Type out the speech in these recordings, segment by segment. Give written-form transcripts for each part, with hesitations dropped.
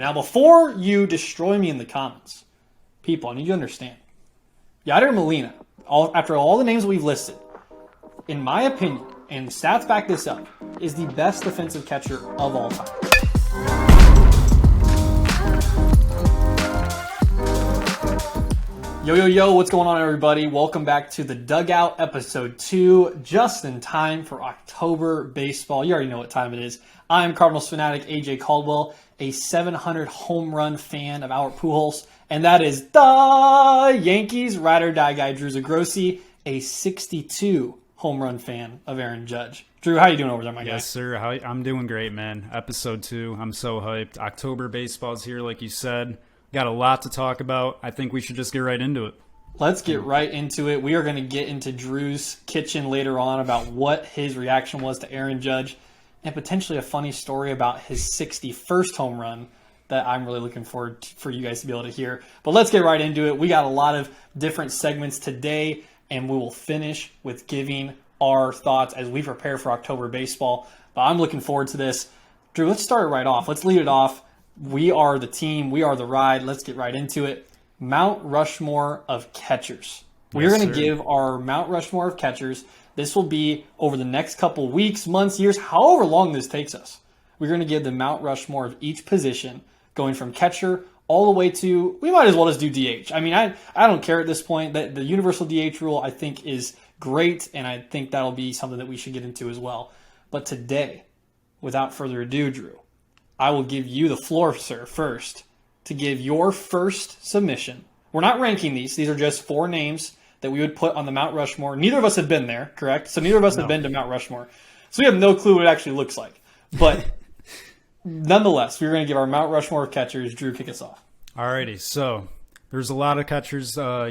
Now, before you destroy me in the comments, people, I need you to understand. Yadier Molina, after all the names we've listed, in my opinion, and stats back this up, is the best defensive catcher of all time. Yo, what's going on, everybody? Welcome back to the Dugout, episode 2, just in time for October baseball. You already know what time it is. I'm Cardinals fanatic AJ Caldwell, a 700 home run fan of Albert Pujols, and that is the Yankees ride or die guy, Drew Zagrossi, a 62 home run fan of Aaron Judge. Drew, how you doing over there, my guy? Yes, sir. I'm doing great, man. Episode 2, I'm so hyped. October baseball's here, like you said. Got a lot to talk about. I think we should just get right into it. Let's get right into it. We are going to get into Drew's kitchen later on about what his reaction was to Aaron Judge and potentially a funny story about his 61st home run that I'm really looking forward for you guys to be able to hear. But let's get right into it. We got a lot of different segments today, and we will finish with giving our thoughts as we prepare for October baseball. But I'm looking forward to this. Drew, let's start it right off. Let's lead it off. We are the team. We are the ride. Let's get right into it. Mount Rushmore of catchers. We're going to give our Mount Rushmore of catchers. This will be over the next couple weeks, months, years, however long this takes us. We're going to give the Mount Rushmore of each position, going from catcher all the way to, we might as well just do DH. I mean, I don't care at this point. The universal DH rule, I think, is great, and I think that'll be something that we should get into as well. But today, without further ado, Drew, I will give you the floor, sir, first, to give your first submission. We're not ranking these. These are just 4 names that we would put on the Mount Rushmore. Neither of us have been there, correct? So neither of us have been to Mount Rushmore. So we have no clue what it actually looks like. But nonetheless, we're going to give our Mount Rushmore of catchers. Drew, kick us off. Alrighty, so there's a lot of catchers. A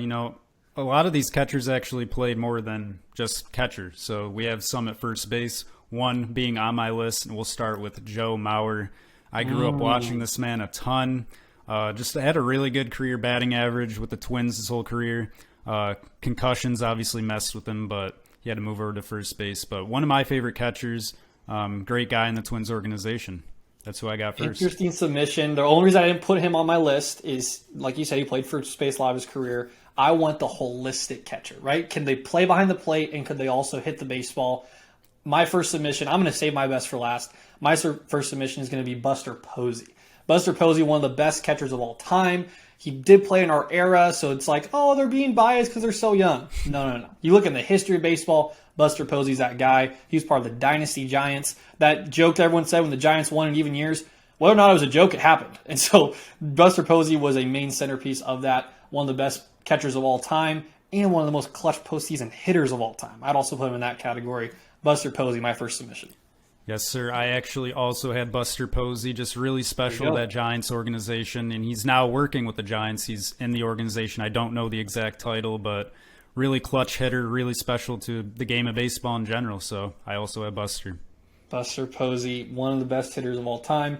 lot of these catchers actually played more than just catchers. So we have some at first base, one being on my list, and we'll start with Joe Mauer. I grew up watching this man a ton. Just had a really good career batting average with the Twins his whole career. Concussions obviously messed with him, but he had to move over to first base. But one of my favorite catchers, great guy in the Twins organization. That's who I got first. Interesting submission. The only reason I didn't put him on my list is, like you said, he played first base a lot of his career. I want the holistic catcher, right? Can they play behind the plate, and could they also hit the baseball? My first submission, I'm going to save my best for last. My first submission is going to be Buster Posey. Buster Posey, one of the best catchers of all time. He did play in our era, so it's like, oh, they're being biased because they're so young. No. You look in the history of baseball, Buster Posey's that guy. He was part of the Dynasty Giants. That joke that everyone said when the Giants won in even years, whether or not it was a joke, it happened. And so Buster Posey was a main centerpiece of that, one of the best catchers of all time, and one of the most clutch postseason hitters of all time. I'd also put him in that category. Buster Posey, my first submission. Yes, sir. I actually also had Buster Posey, just really special to that Giants organization, and he's now working with the Giants. He's in the organization. I don't know the exact title, but really clutch hitter, really special to the game of baseball in general, so I also have Buster. Buster Posey, one of the best hitters of all time.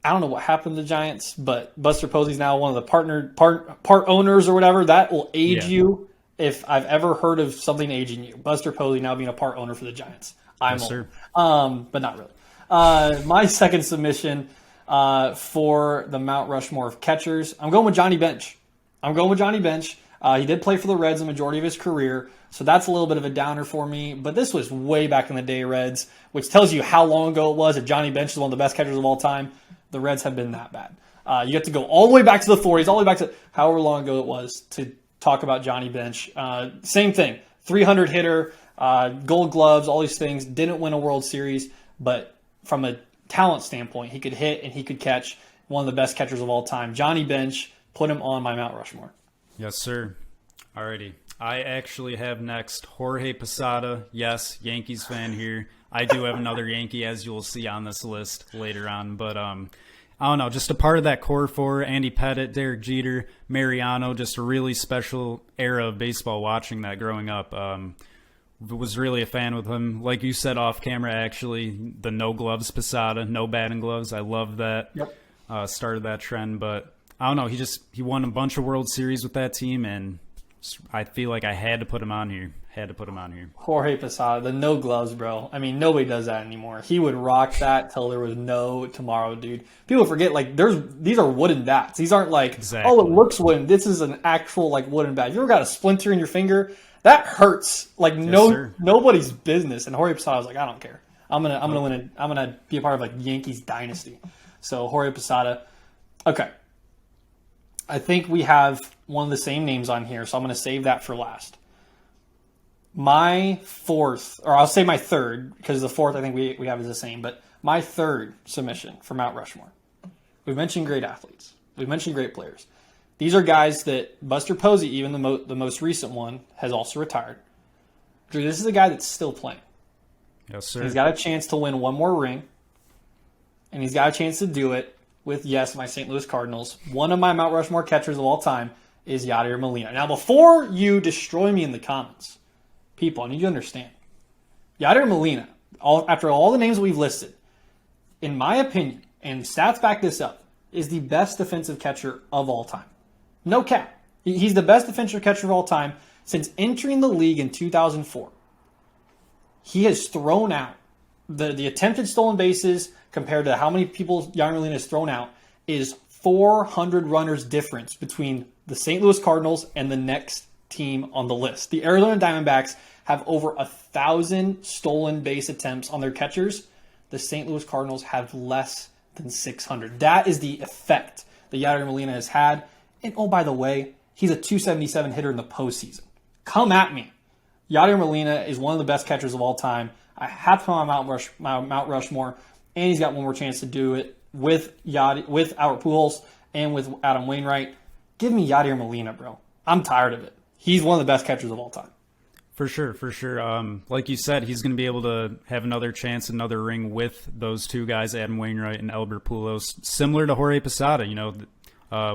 I don't know what happened to the Giants, but Buster Posey's now one of the part owners or whatever. That will age you if I've ever heard of something aging you. Buster Posey now being a part owner for the Giants. I'm old, but not really. My second submission for the Mount Rushmore of catchers, I'm going with Johnny Bench. He did play for the Reds the majority of his career, so that's a little bit of a downer for me. But this was way back in the day, Reds, which tells you how long ago it was that Johnny Bench is one of the best catchers of all time. The Reds have been that bad. You have to go all the way back to the 40s, all the way back to however long ago it was to talk about Johnny Bench. Same thing, 300 hitter, Gold Gloves, all these things. Didn't win a World Series, but from a talent standpoint, he could hit and he could catch. One of the best catchers of all time. Johnny Bench, put him on my Mount Rushmore. Yes, sir. Alrighty. I actually have next Jorge Posada. Yes, Yankees fan here. I do have another Yankee, as you will see on this list later on. But I don't know, just a part of that core 4, Andy Pettitte, Derek Jeter, Mariano, just a really special era of baseball watching that growing up. Was really a fan with him. Like you said off camera, actually, the no gloves Posada, no batting gloves. I love that. Yep. Started that trend, but I don't know. He won a bunch of World Series with that team, and I feel like I had to put him on here. Jorge Posada, the no gloves, bro. I mean, nobody does that anymore. He would rock that till there was no tomorrow, dude. People forget, like, these are wooden bats. These aren't like, Exactly. oh, it looks wooden. This is an actual, like, wooden bat. You ever got a splinter in your finger? That hurts. Like, nobody's business. And Jorge Posada was like, I don't care. I'm gonna be a part of, like, Yankees dynasty. So Jorge Posada. Okay. I think we have one of the same names on here, so I'm gonna save that for last. My fourth, or I'll say my third, because the fourth I think we have is the same, but my third submission for Mount Rushmore. We've mentioned great athletes. We've mentioned great players. These are guys that Buster Posey, even the most recent one, has also retired. Drew, this is a guy that's still playing. Yes, sir. He's got a chance to win one more ring, and he's got a chance to do it with, yes, my St. Louis Cardinals. One of my Mount Rushmore catchers of all time is Yadier Molina. Now, before you destroy me in the comments, people, I need you to understand. Yadier Molina, after all the names we've listed, in my opinion, and stats back this up, is the best defensive catcher of all time. No cap. He's the best defensive catcher of all time since entering the league in 2004. He has thrown out the attempted stolen bases compared to how many people Yadier Molina has thrown out is 400 runners difference between the St. Louis Cardinals and the next team on the list. The Arizona Diamondbacks have over 1,000 stolen base attempts on their catchers. The St. Louis Cardinals have less than 600. That is the effect that Yadier Molina has had. And oh, by the way, he's a .277 hitter in the postseason. Come at me. Yadier Molina is one of the best catchers of all time. I have to put him on Mount Rushmore, and he's got one more chance to do it with Albert Pujols and with Adam Wainwright. Give me Yadier Molina, bro. I'm tired of it. He's one of the best catchers of all time. For sure. Like you said, he's going to be able to have another chance, another ring with those two guys, Adam Wainwright and Albert Pujols, similar to Jorge Posada,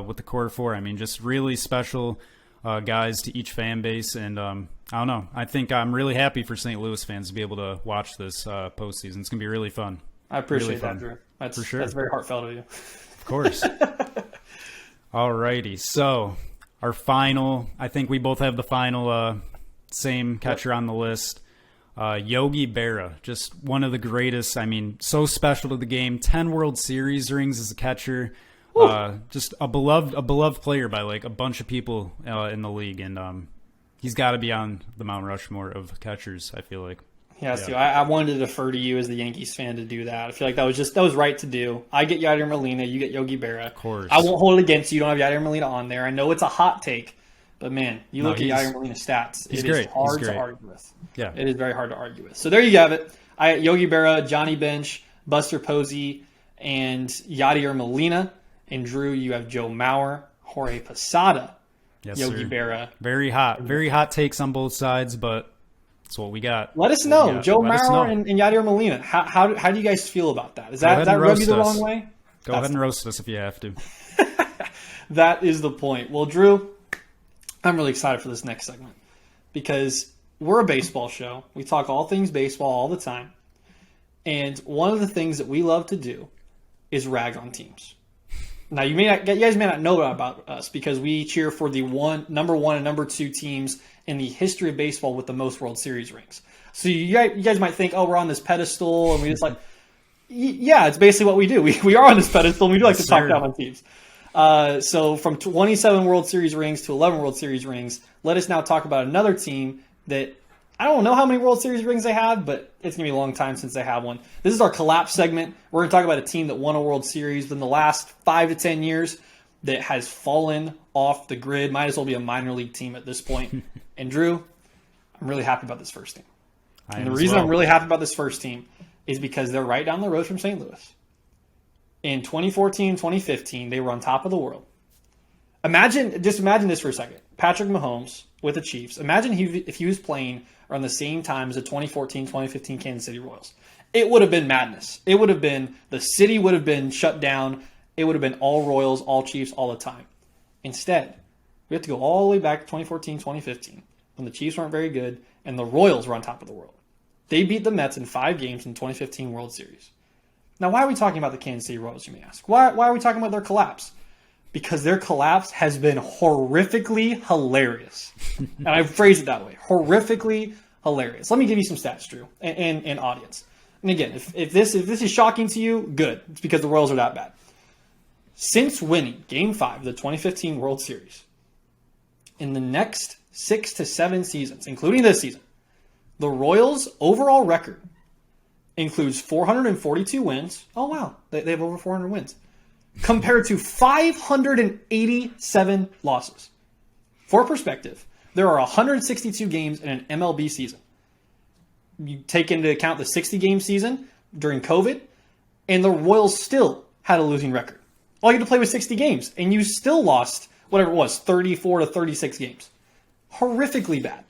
with the core four. I mean, just really special guys to each fan base. And I don't know. I think I'm really happy for St. Louis fans to be able to watch this postseason. It's going to be really fun. I appreciate that, Drew. That's, for sure. That's very heartfelt of you. Of course. Alrighty. So our final, I think we both have the final same catcher on the list. Yogi Berra, just one of the greatest. I mean, so special to the game. 10 World Series rings as a catcher. Just a beloved player by like a bunch of people in the league, and he's got to be on the Mount Rushmore of catchers, I feel like. Yes, yeah. I wanted to defer to you as the Yankees fan to do that. I feel like that was right to do. I get Yadier Molina, you get Yogi Berra. Of course. I won't hold it against you. You don't have Yadier Molina on there. I know it's a hot take, but man, look at Yadier Molina's stats. It is hard to argue with. Yeah. It is very hard to argue with. So there you have it. I got Yogi Berra, Johnny Bench, Buster Posey, and Yadier Molina. And Drew, you have Joe Mauer, Jorge Posada, yes, Yogi sir. Berra. Very hot takes on both sides, but that's what we got. Let us know, Joe Mauer and Yadier Molina. How do you guys feel about that? Does that rub you the wrong way? Go ahead and roast us if you have to. That is the point. Well, Drew, I'm really excited for this next segment because we're a baseball show. We talk all things baseball all the time. And one of the things that we love to do is rag on teams. Now, you guys may not know about us because we cheer for the number one and number two teams in the history of baseball with the most World Series rings. So you guys might think, oh, we're on this pedestal, and we just like, yeah, it's basically what we do. We are on this pedestal, and we do like to talk down on teams. So from 27 World Series rings to 11 World Series rings, let us now talk about another team that I don't know how many World Series rings they have, but it's going to be a long time since they have one. This is our collapse segment. We're going to talk about a team that won a World Series in the last 5 to 10 years that has fallen off the grid. Might as well be a minor league team at this point. And Drew, I'm really happy about this first team. And the reason I'm really happy about this first team is because they're right down the road from St. Louis. In 2014, 2015, they were on top of the world. Imagine this for a second. Patrick Mahomes with the Chiefs. Imagine if he was playing around the same time as the 2014, 2015 Kansas City Royals. It would have been madness. It would have been, the city would have been shut down. It would have been all Royals, all Chiefs, all the time. Instead, we have to go all the way back to 2014, 2015, when the Chiefs weren't very good and the Royals were on top of the world. They beat the Mets in 5 games in the 2015 World Series. Now, why are we talking about the Kansas City Royals, you may ask? Why are we talking about their collapse? because their collapse has been horrifically hilarious. And I phrase it that way, horrifically hilarious. Let me give you some stats, Drew, and audience. And again, if this is shocking to you, good. It's because the Royals are that bad. Since winning Game 5 of the 2015 World Series, in the next 6 to 7 seasons, including this season, the Royals' overall record includes 442 wins. Oh, wow. They have over 400 wins. Compared to 587 losses. For perspective, there are 162 games in an MLB season. You take into account the 60-game season during COVID, and the Royals still had a losing record. All you had to play was 60 games, and you still lost whatever it was, 34 to 36 games. Horrifically bad.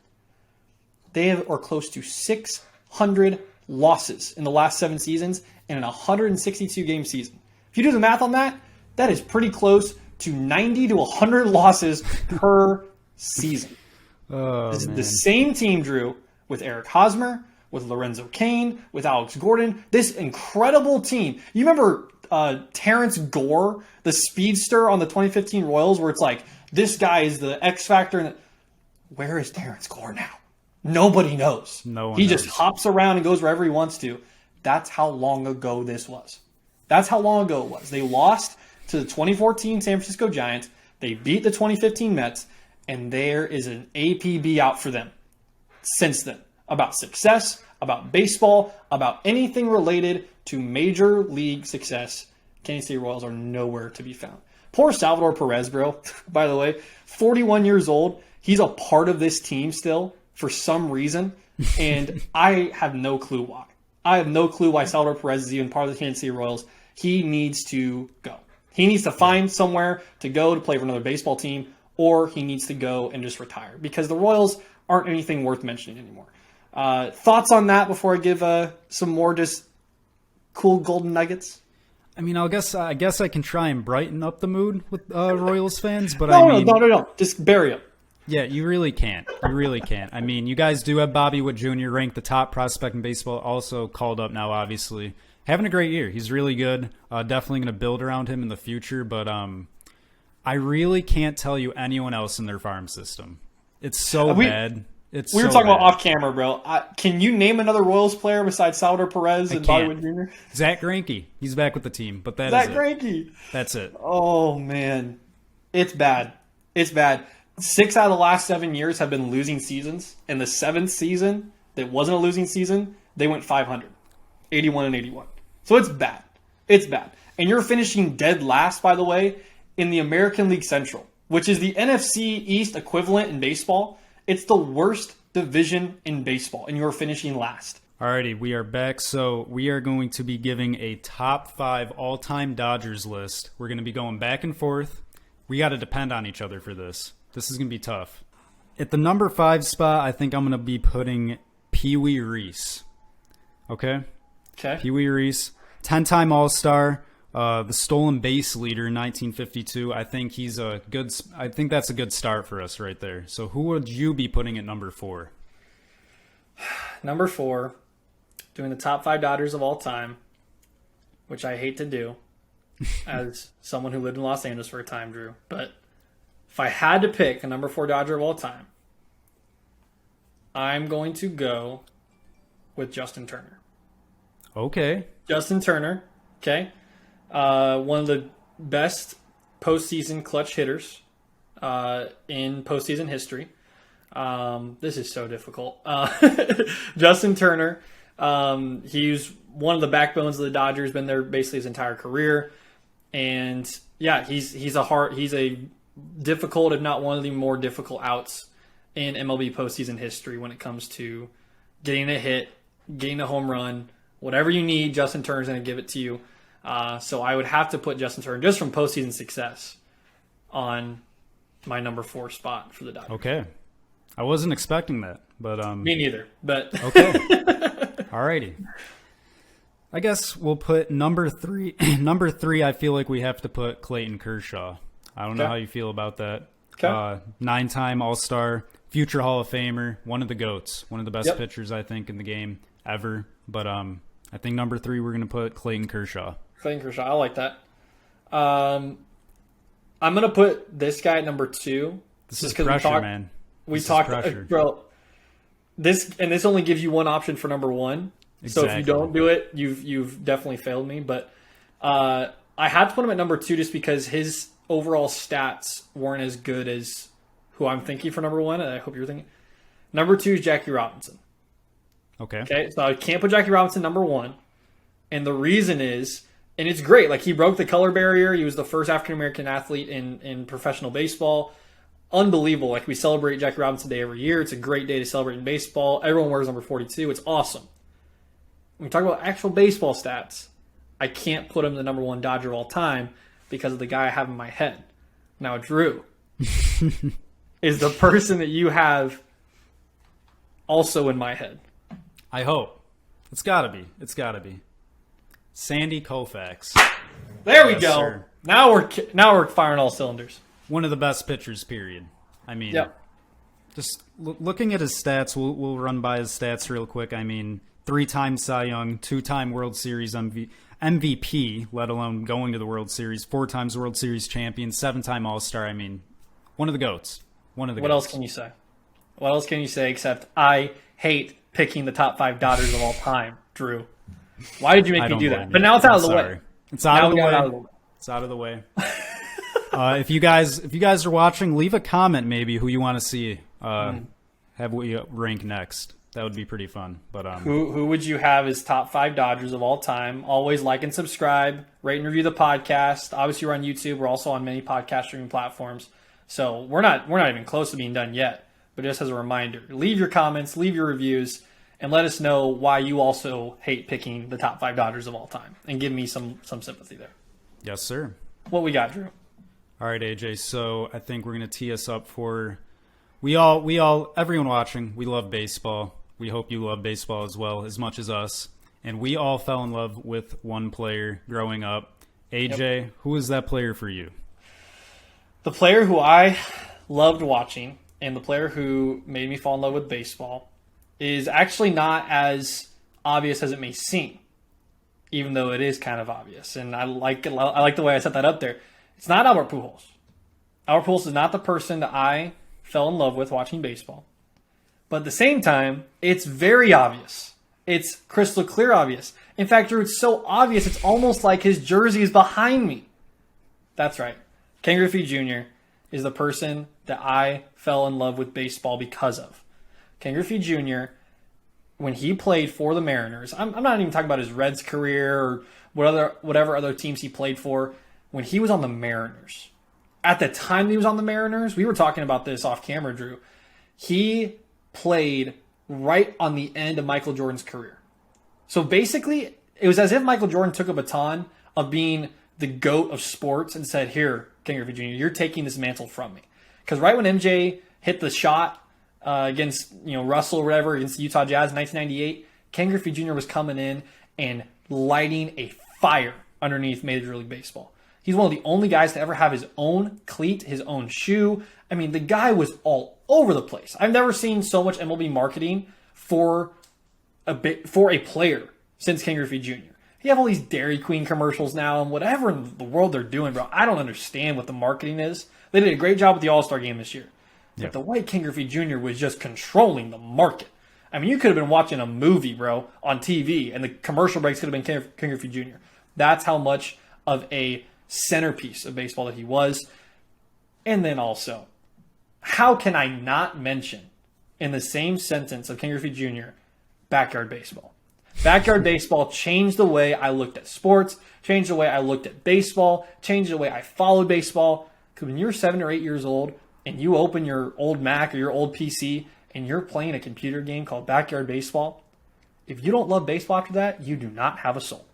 They are close to 600 losses in the last 7 seasons in a 162-game season. If you do the math on that, that is pretty close to 90 to 100 losses per season. This is the same team, Drew, with Eric Hosmer, with Lorenzo Cain, with Alex Gordon. This incredible team. You remember Terrence Gore, the speedster on the 2015 Royals, where it's like, this guy is the X factor. Where is Terrence Gore now? Nobody knows. No one He knows. just hops around and goes wherever he wants to. That's how long ago this was. That's how long ago it was. They lost to the 2014 San Francisco Giants. They beat the 2015 Mets. And there is an APB out for them since then. About success, about baseball, about anything related to major league success. Kansas City Royals are nowhere to be found. Poor Salvador Perez, bro. By the way, 41 years old. He's a part of this team still for some reason. And I have no clue why. I have no clue why Salvador Perez is even part of the Kansas City Royals. He needs to go. He needs to find somewhere to go to play for another baseball team, or he needs to go and just retire because the Royals aren't anything worth mentioning anymore. Thoughts on that before I give some more just cool golden nuggets? I mean, I guess I can try and brighten up the mood with Royals fans, but No. Just bury them. Yeah, you really can't. You really can't. I mean, you guys do have Bobby Witt Jr. ranked the top prospect in baseball, also called up now, obviously. Having a great year. He's really good. Definitely going to build around him in the future, but I really can't tell you anyone else in their farm system. It's so bad. We were talking about off camera, bro. Can you name another Royals player besides Salvador Perez and Bobby Witt Jr.? Zach Greinke. He's back with the team, but that's Zach Greinke. That's it. Oh, man. It's bad. It's bad. 6 out of the last 7 years have been losing seasons. And the 7th season that wasn't a losing season, they went 500. 81 and 81. So it's bad. It's bad. And you're finishing dead last, by the way, in the American League Central, which is the NFC East equivalent in baseball. It's the worst division in baseball, and you're finishing last. Alrighty, we are back. So we are going to be giving a top 5 all-time Dodgers list. We're going to be going back and forth. We got to depend on each other for this. This is going to be tough. At the number 5 spot, I think I'm going to be putting Pee Wee Reese. Okay? Okay. Pee Wee Reese, 10-time All-Star, the stolen base leader in 1952. I think that's a good start for us right there. So who would you be putting at number 4? Number 4, doing the top 5 Dodgers of all time, which I hate to do as someone who lived in Los Angeles for a time, Drew. But if I had to pick a number 4 Dodger of all time, I'm going to go with Justin Turner. Okay. Justin Turner, okay. One of the best postseason clutch hitters in postseason history. This is so difficult. Justin Turner, he's one of the backbones of the Dodgers, been there basically his entire career. And yeah, he's a difficult, if not one of the more difficult outs in MLB postseason history when it comes to getting a hit, getting a home run, whatever you need, Justin Turner's going to give it to you. So I would have to put Justin Turner, just from postseason success, on my number 4 spot for the Dodgers. Okay. I wasn't expecting that, but me neither. But okay. Alrighty. I guess we'll put number 3. Number 3, I feel like we have to put Clayton Kershaw. I don't know how you feel about that. Okay. 9-time All-Star, future Hall of Famer, one of the GOATs, one of the best pitchers, I think, in the game ever. But I think number 3, we're going to put Clayton Kershaw. Clayton Kershaw, I like that. I'm gonna put this guy at number 2. This is pressure, man. We This is talked, pressure. bro. This only gives you one option for number 1. So if you Exactly. don't do it, you've definitely failed me. But I had to put him at number 2 just because his overall stats weren't as good as who I'm thinking for number 1. And I hope you're thinking. Number 2 is Jackie Robinson. Okay. Okay, so I can't put Jackie Robinson number 1, and the reason is, and it's great. Like, he broke the color barrier. He was the first African American athlete in professional baseball. Unbelievable. Like, we celebrate Jackie Robinson Day every year. It's a great day to celebrate in baseball. Everyone wears number 42. It's awesome. When we talk about actual baseball stats, I can't put him the number 1 Dodger of all time because of the guy I have in my head. Now, Drew is the person that you have also in my head. I hope. It's gotta be. It's gotta be. Sandy Koufax. There we Yes, go. sir. Now we're firing all cylinders. One of the best pitchers, period. I mean, Yep. just looking at his stats, we'll run by his stats real quick. I mean, 3-time Cy Young, 2-time World Series MVP, let alone going to the World Series, 4 times World Series champion, 7-time All-Star. I mean, one of the GOATs. One of the What GOATs. else can you say? What else can you say except I hate picking the top 5 Dodgers of all time, Drew? Why did you make I me don't do blame that? you. But now it's out I'm of the sorry. way. It's out Now of we the got way. it out of the way. It's out of the way. If you guys are watching, leave a comment maybe who you want to see have we rank next. That would be pretty fun. But Who would you have as top 5 Dodgers of all time? Always like and subscribe, rate and review the podcast. Obviously, we're on YouTube. We're also on many podcast streaming platforms. So we're not even close to being done yet. But just as a reminder, leave your comments, leave your reviews, and let us know why you also hate picking the top 5 Dodgers of all time, and give me some sympathy there. yes, sir. What we got, Drew? All right, AJ. So I think we're gonna tee us up for everyone watching. We love baseball. We hope you love baseball as well as much as us. And we all fell in love with one player growing up. AJ, who is that player for you? The player who I loved watching and the player who made me fall in love with baseball is actually not as obvious as it may seem, even though it is kind of obvious. And I like the way I set that up there. It's not Albert Pujols. Albert Pujols is not the person that I fell in love with watching baseball. But at the same time, it's very obvious. It's crystal clear obvious. In fact, Drew, it's so obvious, it's almost like his jersey is behind me. That's right. Ken Griffey Jr. is the person that I fell in love with baseball because of. Ken Griffey Jr., when he played for the Mariners, I'm not even talking about his Reds career or whatever other teams he played for. When he was on the Mariners, at the time he was on the Mariners, we were talking about this off camera, Drew. He played right on the end of Michael Jordan's career. So basically, it was as if Michael Jordan took a baton of being the GOAT of sports and said, here, Ken Griffey Jr., you're taking this mantle from me. Because right when MJ hit the shot against Russell or whatever, against the Utah Jazz in 1998, Ken Griffey Jr. was coming in and lighting a fire underneath Major League Baseball. He's one of the only guys to ever have his own cleat, his own shoe. I mean, the guy was all over the place. I've never seen so much MLB marketing for a player since Ken Griffey Jr. You have all these Dairy Queen commercials now and whatever in the world they're doing, bro. I don't understand what the marketing is. They did a great job with the All-Star game this year. But the way Ken Griffey Jr. was just controlling the market. I mean, you could have been watching a movie, bro, on TV, and the commercial breaks could have been Ken Griffey Jr. That's how much of a centerpiece of baseball that he was. And then also, how can I not mention in the same sentence of Ken Griffey Jr., backyard baseball? Backyard baseball changed the way I looked at sports, changed the way I looked at baseball, changed the way I followed baseball. Because when you're 7 or 8 years old and you open your old Mac or your old PC and you're playing a computer game called Backyard Baseball, if you don't love baseball after that, you do not have a soul.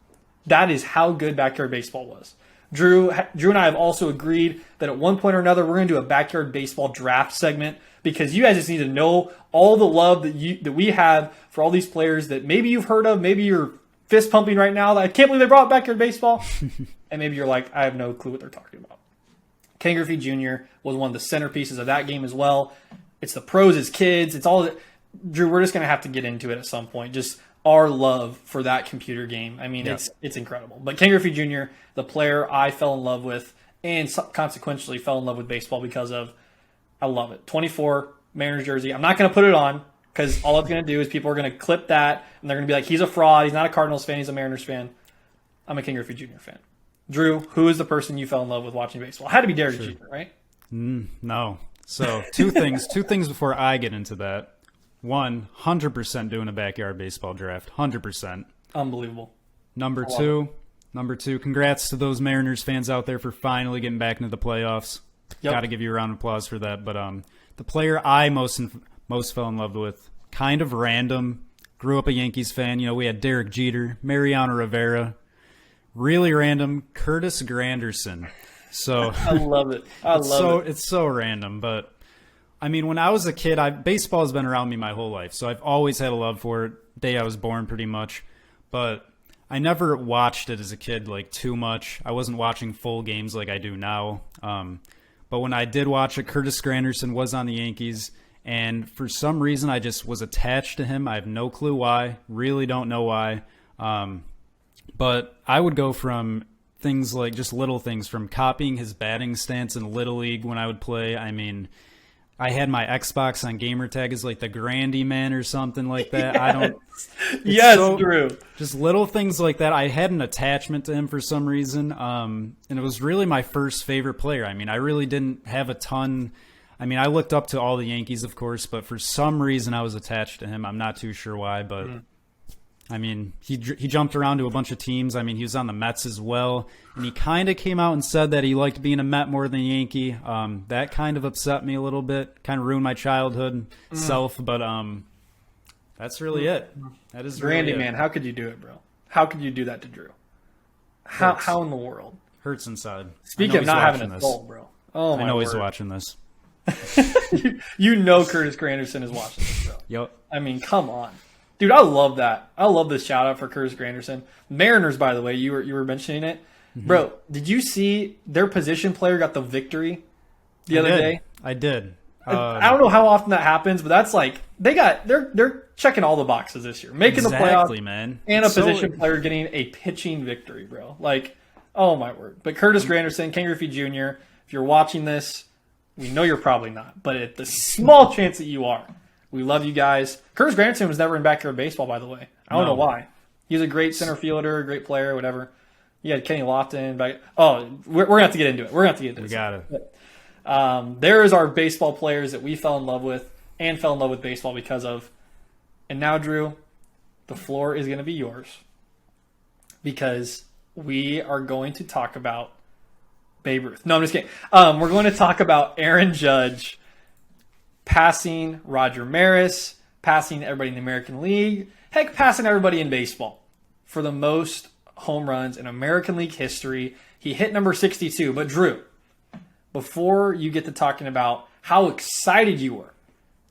That is how good Backyard Baseball was. Drew and I have also agreed that at one point or another, we're going to do a Backyard Baseball draft segment because you guys just need to know all the love that we have for all these players that maybe you've heard of, maybe you're fist pumping right now. I can't believe they brought Backyard Baseball. And maybe you're like, I have no clue what they're talking about. Ken Griffey Jr. was one of the centerpieces of that game as well. It's the pros as kids. It's all. Drew, we're just going to have to get into it at some point. Just our love for that computer game. I mean, it's incredible. But Ken Griffey Jr., the player I fell in love with and consequentially fell in love with baseball because of, I love it. 24 Mariners jersey. I'm not going to put it on because all it's going to do is people are going to clip that and they're going to be like, he's a fraud. He's not a Cardinals fan. He's a Mariners fan. I'm a King Griffey Jr. fan. Drew, who is the person you fell in love with watching baseball? It had to be Derek Jeter, right? No. So two things before I get into that. 100% doing a backyard baseball draft. 100%. Unbelievable. Number two, congrats to those Mariners fans out there for finally getting back into the playoffs. Yep. Got to give you a round of applause for that. But the player I most fell in love with, kind of random, grew up a Yankees fan. You know, we had Derek Jeter, Mariano Rivera. Really random, Curtis Granderson. So I love it. It's so random, but I mean, when I was a kid, baseball has been around me my whole life, so I've always had a love for it. Day I was born, pretty much. But I never watched it as a kid like too much. I wasn't watching full games like I do now. But when I did watch it, Curtis Granderson was on the Yankees, and for some reason, I just was attached to him. I have no clue why. Really don't know why. But I would go from things like just little things, from copying his batting stance in Little League when I would play. I mean, I had my Xbox on gamertag as like the Grandy Man or something like that. Yes. Drew. Just little things like that. I had an attachment to him for some reason. And it was really my first favorite player. I mean, I really didn't have a ton. I mean, I looked up to all the Yankees, of course, but for some reason I was attached to him. I'm not too sure why, but I mean, he jumped around to a bunch of teams. I mean, he was on the Mets as well, and he kind of came out and said that he liked being a Met more than a Yankee. That kind of upset me a little bit, kind of ruined my childhood self, but that's really it. That is Randy, really man, how could you do it, bro? How could you do that to Drew? How in the world? Hurts inside. Speaking of not having a soul, bro. Oh my I know word. he's watching this. You know Curtis Granderson is watching this, bro. Yep. I mean, come on. Dude, I love that. I love this shout out for Curtis Granderson. Mariners, by the way, you were mentioning it. Bro, did you see their position player got the victory the other day? I did. I don't know how often that happens, but that's like they're checking all the boxes this year. Making the playoffs, man. And a position player getting a pitching victory, bro. Like, oh my word. But Curtis Granderson, King Griffey Jr., if you're watching this, we know you're probably not, but at the small chance that you are, we love you guys. Curtis Granderson was never in backyard baseball, by the way. I don't know why. He's a great center fielder, a great player, whatever. You had Kenny Lofton. We're going to have to get into it. We got it. There is our baseball players that we fell in love with and fell in love with baseball because of. And now, Drew, the floor is going to be yours because we are going to talk about Babe Ruth. No, I'm just kidding. We're going to talk about Aaron Judge passing Roger Maris, passing everybody in the American League, heck, passing everybody in baseball for the most home runs in American League history. He hit number 62. But Drew, before you get to talking about how excited you were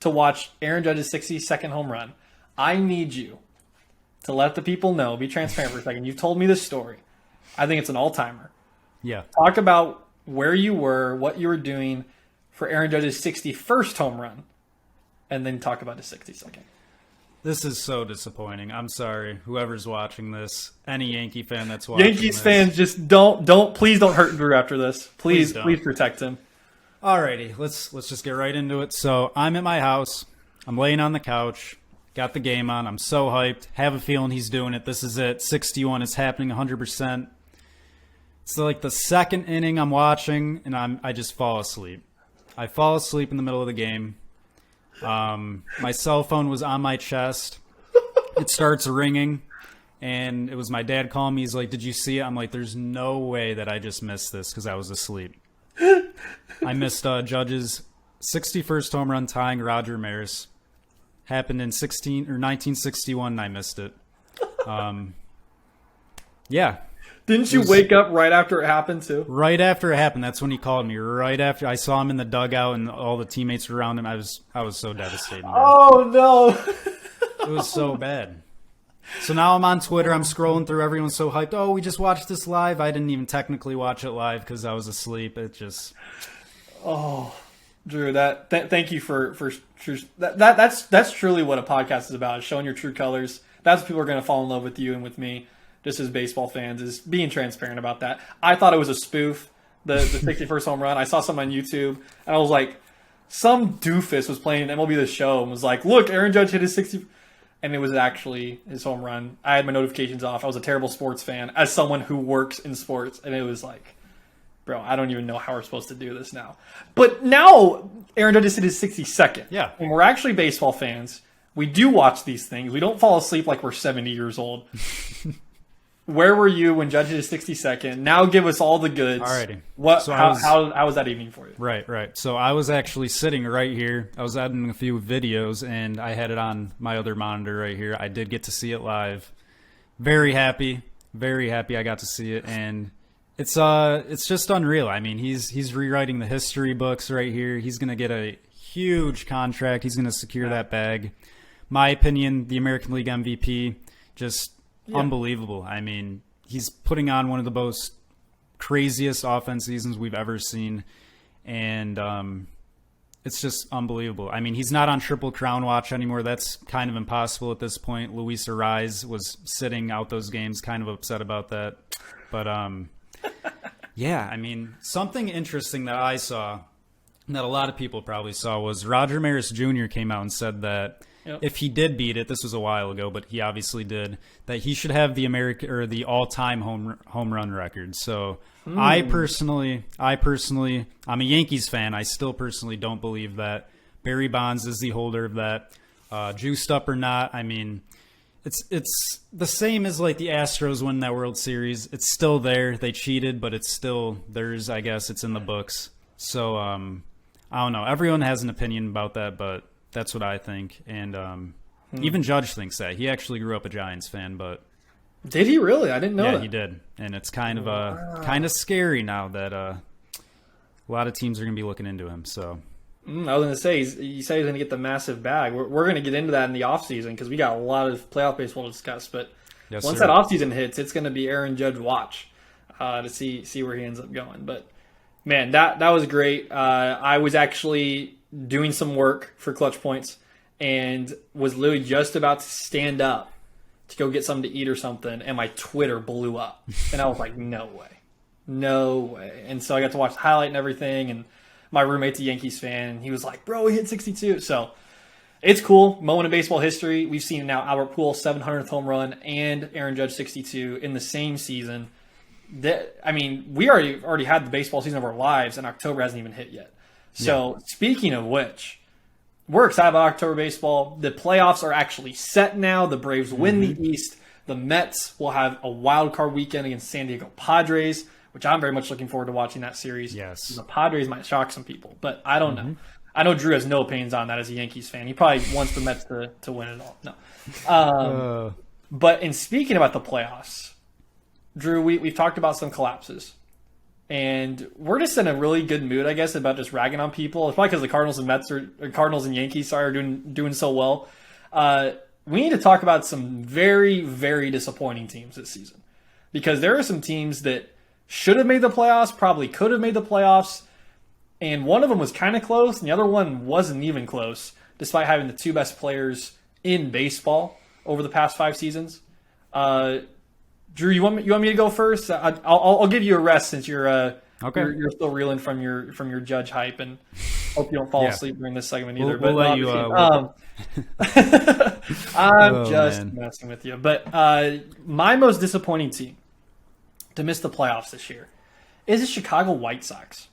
to watch Aaron Judge's 62nd home run, I need you to let the people know, be transparent for a second. You've told me this story. I think it's an all-timer. Yeah. Talk about where you were, what you were doing for Aaron Judge's 61st home run, and then talk about his 62nd. This is so disappointing. I'm sorry, whoever's watching this, any Yankee fan that's watching Yankees this. fans, just please don't hurt Drew after this. Please protect him. Alrighty, let's just get right into it. So I'm at my house. I'm laying on the couch. Got the game on. I'm so hyped. Have a feeling he's doing it. This is it. 61 is happening 100%. It's like the second inning I'm watching, and I just fall asleep. I fall asleep in the middle of the game. My cell phone was on my chest. It starts ringing, and it was my dad calling me. He's like, "Did you see it?" I'm like, "There's no way that I just missed this because I was asleep." I missed Judge's 61st home run tying Roger Maris. Happened in 1961, and I missed it. Yeah. Didn't you wake up right after it happened, too? Right after it happened. That's when he called me. Right after I saw him in the dugout and all the teammates were around him. I was so devastated. Man. Oh, no. It was so bad. So now I'm on Twitter. I'm scrolling through. Everyone's so hyped. Oh, we just watched this live. I didn't even technically watch it live because I was asleep. It just... Oh, Drew, thank you for that's truly what a podcast is about, is showing your true colors. That's what people are going to fall in love with you and with me, just as baseball fans, is being transparent about that. I thought it was a spoof. the 61st home run. I saw some on YouTube, and I was like, some doofus was playing MLB The Show and was like, look, Aaron Judge hit his 60, and it was actually his home run. I had my notifications off. I was a terrible sports fan as someone who works in sports, and it was like, bro, I don't even know how we're supposed to do this now. But now Aaron Judge hit his 62nd. Yeah. And we're actually baseball fans. We do watch these things. We don't fall asleep like we're 70 years old. Where were you when Judge hit his 62nd? Now give us all the goods. Alrighty. So how was that evening for you? Right. So I was actually sitting right here. I was editing a few videos, and I had it on my other monitor right here. I did get to see it live. Very happy I got to see it, and it's just unreal. I mean, he's rewriting the history books right here. He's going to get a huge contract. He's going to secure that bag. My opinion, the American League MVP, just unbelievable. I mean, he's putting on one of the most craziest offense seasons we've ever seen, and it's just unbelievable. I mean, he's not on Triple Crown watch anymore. That's kind of impossible at this point. Luis Ariz was sitting out those games, kind of upset about that. But yeah, I mean, something interesting that I saw, that a lot of people probably saw, was Roger Maris Jr. came out and said that if he did beat it, this was a while ago, but he obviously did, that he should have the all-time home run record. So I personally, I'm a Yankees fan. I still personally don't believe that Barry Bonds is the holder of that. Juiced up or not, I mean, it's the same as like the Astros winning that World Series. It's still there. They cheated, but it's still theirs. I guess it's in the books. So I don't know. Everyone has an opinion about that, but that's what I think. And even Judge thinks that. He actually grew up a Giants fan, but did he really? I didn't know that. Yeah, he did. And it's kind of scary now that a lot of teams are going to be looking into him. So I was going to say, you said he's going to get the massive bag. We're going to get into that in the offseason because we got a lot of playoff baseball to discuss. But once that offseason hits, it's going to be Aaron Judge watch to see where he ends up going. But man, that was great. I was actually doing some work for ClutchPoints and was literally just about to stand up to go get something to eat or something, and my Twitter blew up. And I was like, no way. And so I got to watch the highlight and everything, and my roommate's a Yankees fan, and he was like, bro, he hit 62. So it's cool. Moment in baseball history. We've seen now Albert Pujols 700th home run and Aaron Judge 62 in the same season. I mean, we already had the baseball season of our lives, and October hasn't even hit yet. So speaking of which, we're excited about October baseball. The playoffs are actually set now. The Braves win the East. The Mets will have a wild card weekend against San Diego Padres, which I'm very much looking forward to watching that series. Yes. The Padres might shock some people, but I don't know. I know Drew has no opinions on that as a Yankees fan. He probably wants the Mets to win it all. No. But in speaking about the playoffs, Drew, we've talked about some collapses. And we're just in a really good mood, I guess, about just ragging on people. It's probably because the Cardinals and Yankees are doing so well. We need to talk about some very, very disappointing teams this season. Because there are some teams that should have made the playoffs, probably could have made the playoffs, and one of them was kind of close, and the other one wasn't even close, despite having the two best players in baseball over the past 5 seasons. Drew, you want me to go first? I'll give you a rest since you're still reeling from your Judge hype, and hope you don't fall asleep during this segment either. We'll let you. I'm messing with you. But my most disappointing team to miss the playoffs this year is the Chicago White Sox,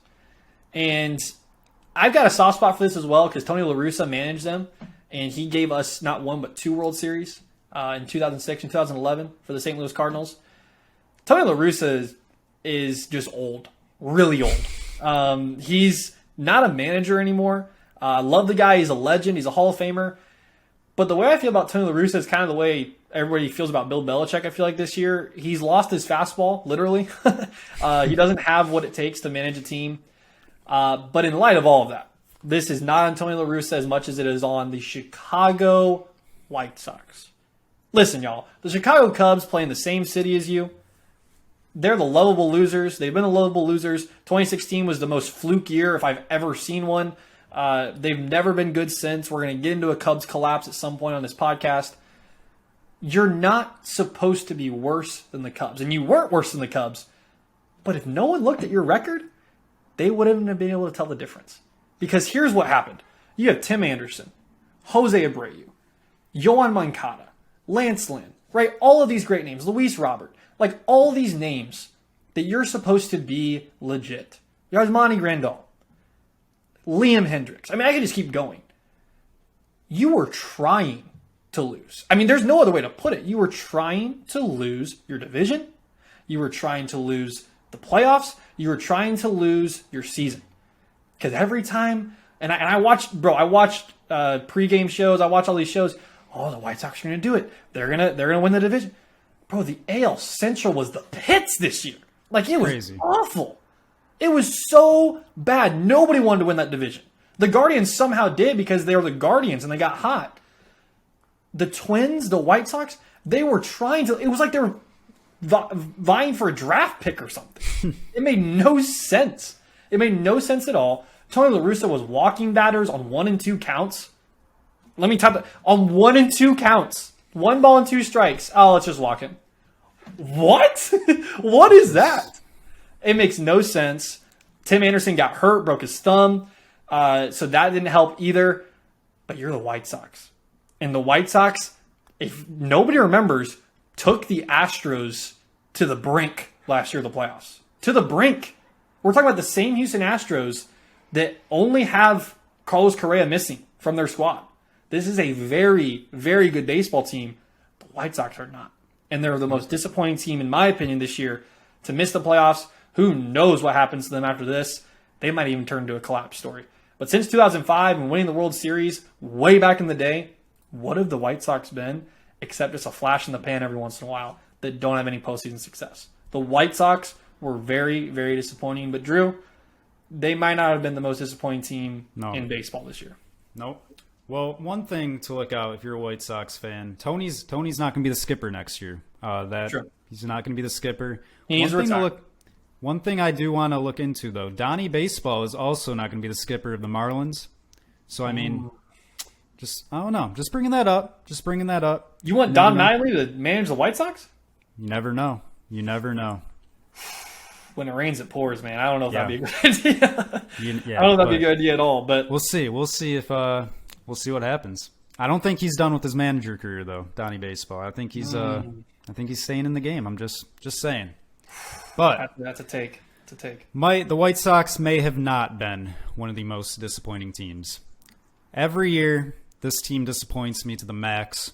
and I've got a soft spot for this as well because Tony La Russa managed them, and he gave us not one but 2 World Series. In 2006 and 2011 for the St. Louis Cardinals. Tony La Russa is just old, really old. He's not a manager anymore. I love the guy. He's a legend. He's a Hall of Famer. But the way I feel about Tony La Russa is kind of the way everybody feels about Bill Belichick, I feel like, this year. He's lost his fastball, literally. He doesn't have what it takes to manage a team. But in light of all of that, this is not on Tony La Russa as much as it is on the Chicago White Sox. Listen, y'all, the Chicago Cubs play in the same city as you. They're the lovable losers. They've been the lovable losers. 2016 was the most fluke year if I've ever seen one. They've never been good since. We're going to get into a Cubs collapse at some point on this podcast. You're not supposed to be worse than the Cubs, and you weren't worse than the Cubs. But if no one looked at your record, they wouldn't have been able to tell the difference. Because here's what happened. You have Tim Anderson, Jose Abreu, Yohan Moncada, Lance Lynn, right? All of these great names, Luis Robert, like all these names that you're supposed to be legit. Yasmani Grandal, Liam Hendricks. I mean, I could just keep going. You were trying to lose. I mean, there's no other way to put it. You were trying to lose your division. You were trying to lose the playoffs. You were trying to lose your season. Because every time, and I watched pregame shows. I watch all these shows. Oh, the White Sox are going to do it. They're gonna win the division. Bro, the AL Central was the pits this year. Like, it was crazy. Awful. It was so bad. Nobody wanted to win that division. The Guardians somehow did because they were the Guardians and they got hot. The Twins, the White Sox, they were trying to... It was like they were vying for a draft pick or something. It made no sense. It made no sense at all. Tony La Russa was walking batters on 1 and 2 counts. Let me type that. On 1 and 2 counts. 1 ball and 2 strikes. Oh, let's just walk him. What? What is that? It makes no sense. Tim Anderson got hurt, broke his thumb. So that didn't help either. But you're the White Sox. And the White Sox, if nobody remembers, took the Astros to the brink last year of the playoffs. To the brink. We're talking about the same Houston Astros that only have Carlos Correa missing from their squad. This is a very, very good baseball team. The White Sox are not. And they're the most disappointing team, in my opinion, this year to miss the playoffs. Who knows what happens to them after this? They might even turn into a collapse story. But since 2005 and winning the World Series way back in the day, what have the White Sox been except just a flash in the pan every once in a while that don't have any postseason success? The White Sox were very, very disappointing. But, Drew, they might not have been the most disappointing team in baseball this year. Nope. Well, one thing to look out if you're a White Sox fan, Tony's not going to be the skipper next year. True. He's not going to be the skipper. He's retired. One thing I do want to look into, though, Donnie Baseball is also not going to be the skipper of the Marlins. So, I mean, I don't know. Just bringing that up. You want Don Niley to manage the White Sox? You never know. When it rains, it pours, man. I don't know if that'd be a good idea. Yeah, I don't know if that'd be a good idea at all. But we'll see. We'll see what happens. I don't think he's done with his manager career, though. Donnie Baseball. I think he's staying in the game. I'm just saying. But that's a take. It's a take. The White Sox may have not been one of the most disappointing teams. Every year, this team disappoints me to the max.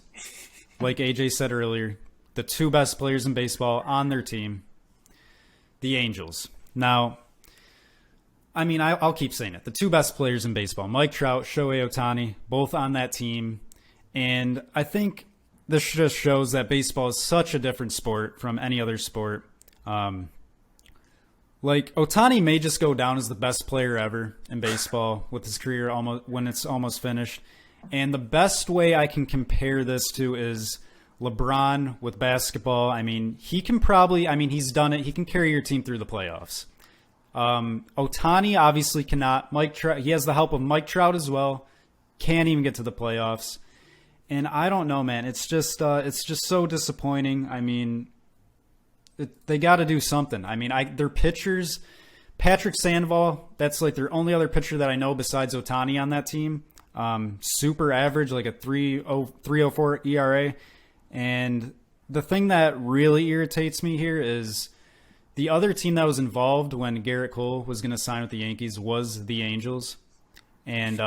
Like AJ said earlier, the 2 best players in baseball on their team, the Angels. Now, I mean, I'll keep saying it. The 2 best players in baseball, Mike Trout, Shohei Ohtani, both on that team. And I think this just shows that baseball is such a different sport from any other sport. Like, Ohtani may just go down as the best player ever in baseball with his career when it's almost finished. And the best way I can compare this to is LeBron with basketball. I mean, he's done it. He can carry your team through the playoffs. Ohtani obviously cannot. Mike Trout, he has the help of Mike Trout as well. Can't even get to the playoffs. And I don't know, man. It's just so disappointing. I mean, they got to do something. I mean, their pitchers, Patrick Sandoval, that's like their only other pitcher that I know besides Ohtani on that team. Super average, like a 3.04 ERA. And the thing that really irritates me here is the other team that was involved when Garrett Cole was going to sign with the Yankees was the Angels. And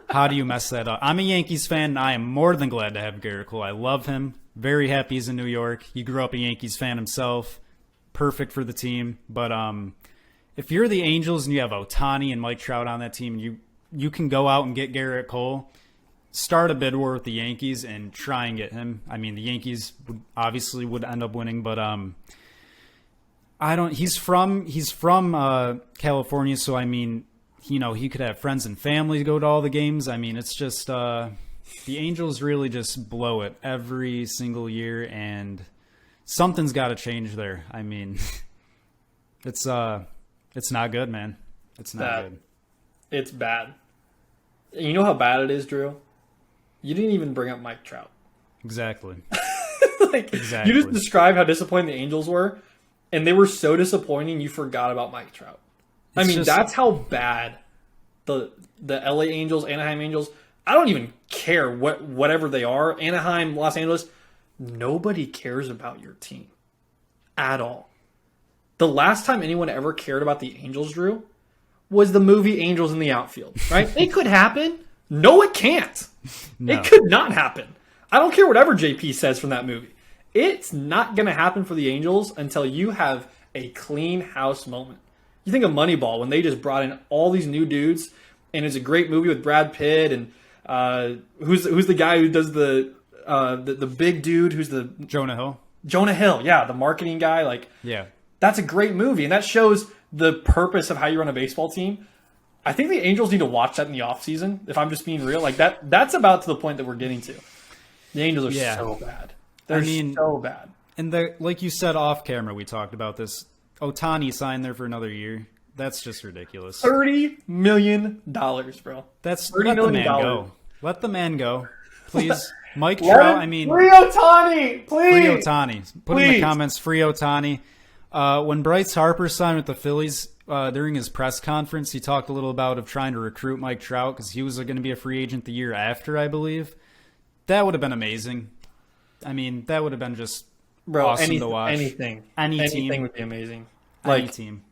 how do you mess that up? I'm a Yankees fan, and I am more than glad to have Garrett Cole. I love him. Very happy he's in New York. He grew up a Yankees fan himself. Perfect for the team. But if you're the Angels and you have Ohtani and Mike Trout on that team, and you can go out and get Garrett Cole, start a bid war with the Yankees and try and get him. I mean, the Yankees would end up winning, but he's from California, so I mean, he could have friends and family go to all the games. I mean, it's just the Angels really just blow it every single year, and something's got to change there. I mean, it's not good, man. It's not good. It's bad. You know how bad it is, Drew? You didn't even bring up Mike Trout. Exactly. Exactly. You just described how disappointing the Angels were. and they were so disappointing you forgot about Mike Trout. That's how bad the LA Angels, Anaheim Angels, I don't even care whatever they are, Anaheim, Los Angeles, nobody cares about your team at all. The last time anyone ever cared about the Angels, Drew, was the movie Angels in the Outfield, right? It could happen. No, it can't. No. It could not happen. I don't care whatever JP says from that movie. It's not going to happen for the Angels until you have a clean house moment. You think of Moneyball when they just brought in all these new dudes, and it's a great movie with Brad Pitt and who's the guy who does the big dude who's the Jonah Hill. Jonah Hill, yeah, the marketing guy. Like, yeah, that's a great movie, and that shows the purpose of how you run a baseball team. I think the Angels need to watch that in the offseason, if I'm just being real. Like, that's about to the point that we're getting to. The Angels are so bad. They're so bad. And like you said off camera, we talked about this. Ohtani signed there for another year. That's just ridiculous. $30 million, bro. That's $30 million. Go. Let the man go. Please. Mike Trout, free Ohtani, please. Free Ohtani. Put in the comments, free Ohtani. When Bryce Harper signed with the Phillies during his press conference, he talked a little about trying to recruit Mike Trout because he was going to be a free agent the year after, I believe. That would have been amazing. That would have been just awesome to watch. Anything would be amazing. Any team.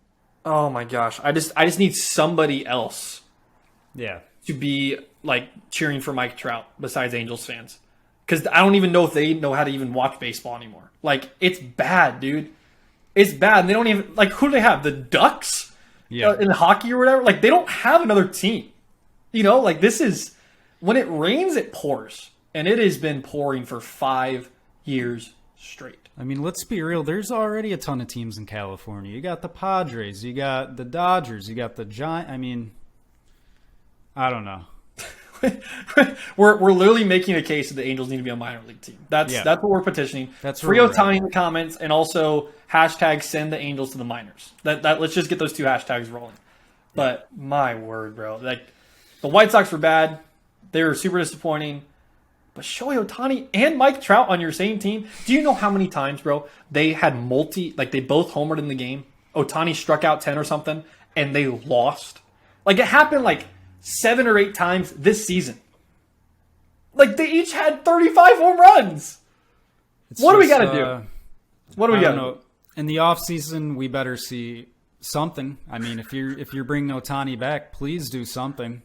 Oh my gosh, I just need somebody else. Yeah. To be like cheering for Mike Trout besides Angels fans, because I don't even know if they know how to even watch baseball anymore. Like, it's bad, dude. It's bad. And they don't even, like, who do they have? The Ducks in hockey or whatever. Like, they don't have another team. Like, this is when it rains, it pours, and it has been pouring for 5 years straight. Let's be real. There's already a ton of teams in California. You got the Padres, you got the Dodgers, you got the Giants. I don't know. we're literally making a case that the Angels need to be a minor league team. That's what we're petitioning. That's free Ohtani in the comments, and also hashtag send the Angels to the minors. That let's just get those two hashtags rolling. But my word, bro, like, the White Sox were bad. They were super disappointing. But Shohei Ohtani and Mike Trout on your same team. Do you know how many times, bro, they had they both homered in the game? Ohtani struck out 10 or something, and they lost. Like, it happened like 7 or 8 times this season. Like, they each had 35 home runs. What do we got to do? What do we got to do? In the offseason, we better see something. If you're bringing Ohtani back, please do something.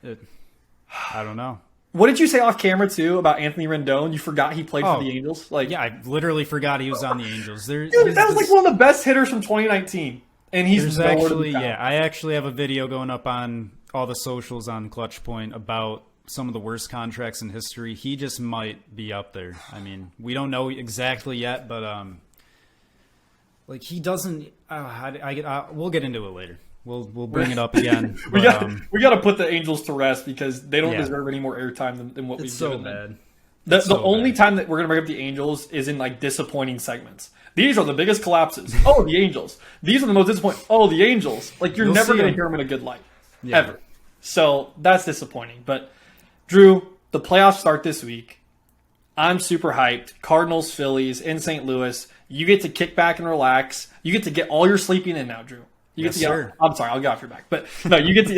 I don't know. What did you say off camera, too, about Anthony Rendon? You forgot he played for the Angels? Yeah, I literally forgot he was on the Angels. Dude, that was like one of the best hitters from 2019. And he's I actually have a video going up on all the socials on ClutchPoint about some of the worst contracts in history. He just might be up there. We don't know exactly yet, but he doesn't. We'll get into it later. We'll bring it up again. we got to put the Angels to rest because they don't deserve any more airtime than what we've given them. The only time that we're going to bring up the Angels is in like disappointing segments. These are the biggest collapses. Oh, the Angels. These are the most disappointing. Oh, the Angels. Like, you're never going to hear them in a good light. Yeah. Ever. So that's disappointing. But, Drew, the playoffs start this week. I'm super hyped. Cardinals, Phillies, in St. Louis. You get to kick back and relax. You get to get all your sleeping in now, Drew. Yes, sir. I'm sorry, I'll get off your back. But no, you get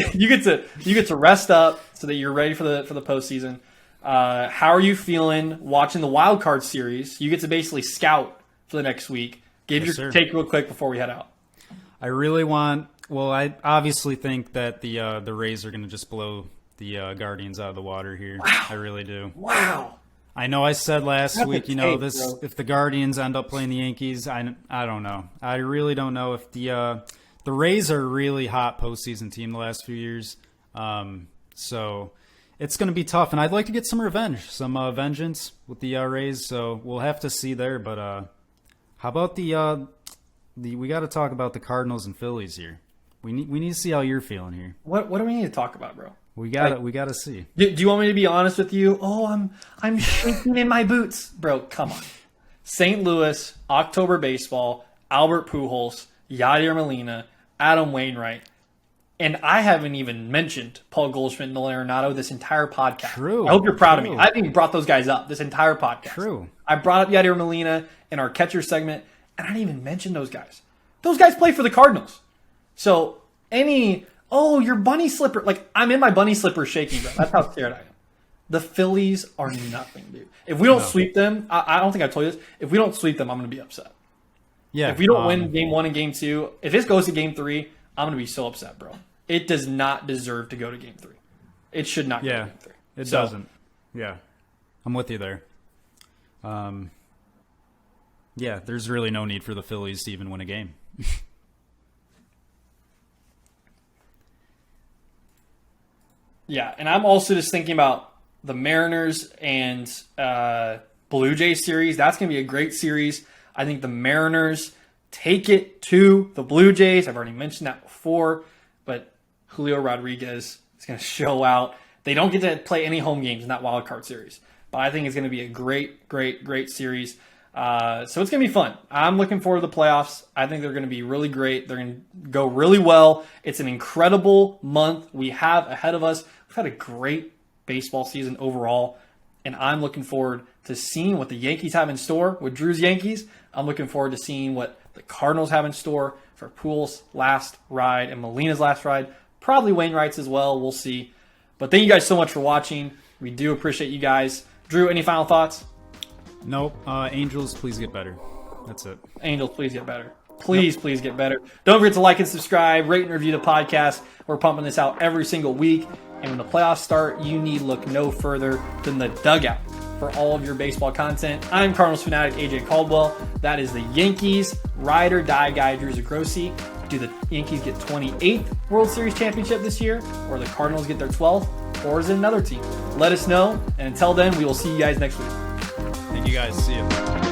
to rest up so that you're ready for the postseason. How are you feeling watching the wild card series? You get to basically scout for the next week. Give your take real quick before we head out. I really want. Well, I obviously think that the Rays are going to just blow the Guardians out of the water here. Wow. I really do. Wow. I know I said last week, if the Guardians end up playing the Yankees, I don't know. I really don't know if the Rays are a really hot postseason team the last few years. So it's going to be tough, and I'd like to get some revenge, some vengeance with the Rays. So we'll have to see there. But how about we got to talk about the Cardinals and Phillies here. We need to see how you're feeling here. What do we need to talk about, bro? We gotta see. Do you want me to be honest with you? Oh, I'm shaking in my boots, bro. Come on. St. Louis, October baseball, Albert Pujols, Yadier Molina, Adam Wainwright, and I haven't even mentioned Paul Goldschmidt and Nolan Arenado this entire podcast. True. I hope you're proud of me. I haven't even brought those guys up this entire podcast. True. I brought up Yadier Molina in our catcher segment, And I didn't even mention those guys. Those guys play for the Cardinals. So your bunny slipper, like I'm in my bunny slipper shaking, bro. That's how scared I am. The Phillies are nothing, dude. If we don't sweep them, I don't think I told you this. If we don't sweep them, I'm going to be upset. Yeah. If we don't win game 1 and game 2, if this goes to game 3, I'm going to be so upset, bro. It does not deserve to go to game 3. It should not go to game 3. It doesn't. Yeah. I'm with you there. Yeah, there's really no need for the Phillies to even win a game. Yeah, and I'm also just thinking about the Mariners and Blue Jays series. That's going to be a great series. I think the Mariners take it to the Blue Jays. I've already mentioned that before, but Julio Rodriguez is going to show out. They don't get to play any home games in that wild card series, but I think it's going to be a great, great, great series. So it's going to be fun. I'm looking forward to the playoffs. I think they're going to be really great. They're going to go really well. It's an incredible month we have ahead of us. We've had a great baseball season overall, and I'm looking forward to seeing what the Yankees have in store with Drew's Yankees. I'm looking forward to seeing what the Cardinals have in store for Poole's last ride and Molina's last ride. Probably Wainwright's as well. We'll see. But thank you guys so much for watching. We do appreciate you guys. Drew, any final thoughts? Nope. Angels, please get better. That's it. Angels, please get better. Please get better. Don't forget to like and subscribe, rate and review the podcast. We're pumping this out every single week. And when the playoffs start, you need look no further than the Dugout for all of your baseball content. I'm Cardinals fanatic AJ Caldwell. That is the Yankees ride or die guy, Drew Zagrosi. Do the Yankees get 28th World Series championship this year? Or the Cardinals get their 12th? Or is it another team? Let us know. And until then, we will see you guys next week. Thank you guys. See you.